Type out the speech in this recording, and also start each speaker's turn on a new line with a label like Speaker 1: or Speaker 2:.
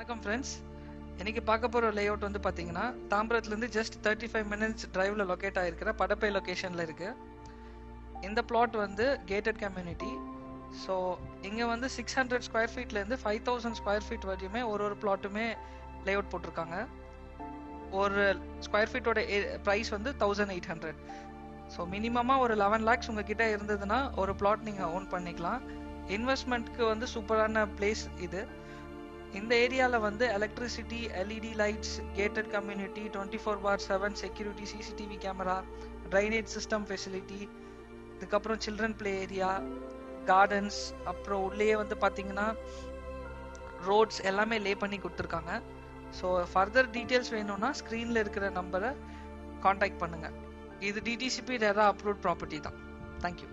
Speaker 1: வணக்கம் ஃப்ரெண்ட்ஸ். இன்னைக்கு பார்க்க போகிற லேஅவுட் வந்து பார்த்தீங்கன்னா தாம்பரத்துலேருந்து ஜஸ்ட் 35 மினிட்ஸ் டிரைவில் லொக்கேட் ஆகிருக்கிற படப்பை லொக்கேஷனில் இருக்குது. இந்த பிளாட் வந்து கேட்டட் கம்யூனிட்டி. ஸோ இங்கே வந்து 600 ஸ்கொயர் ஃபீட்லேருந்து 5000 ஸ்கொயர் ஃபீட் வரையுமே ஒரு பிளாட்டுமே லேஅவுட் போட்டிருக்காங்க. ஒரு ஸ்கொயர் ஃபீட்டோட ப்ரைஸ் வந்து 1800. ஸோ மினிமமாக ஒரு 11 lakhs உங்ககிட்ட இருந்ததுன்னா ஒரு பிளாட் நீங்கள் ஓன் பண்ணிக்கலாம். இன்வெஸ்ட்மெண்ட்க்கு வந்து சூப்பரான பிளேஸ் இது. இந்த ஏரியாவில் வந்து electricity, LED lights, gated community, 24/7 security, CCTV camera, drainage system facility, இதுக்கப்புறம் சில்ட்ரன் பிளே ஏரியா, கார்டன்ஸ், அப்புறம் உள்ளேயே வந்து பார்த்தீங்கன்னா ரோட்ஸ் எல்லாமே லே பண்ணி கொடுத்துருக்காங்க. ஸோ ஃபர்தர் டீட்டெயில்ஸ் வேணும்னா ஸ்க்ரீனில் இருக்கிற நம்பரை காண்டாக்ட் பண்ணுங்கள். இது டிடிசிபி ரெரா அப்ரூவ்ட் ப்ராப்பர்ட்டி தான். தேங்க்யூ.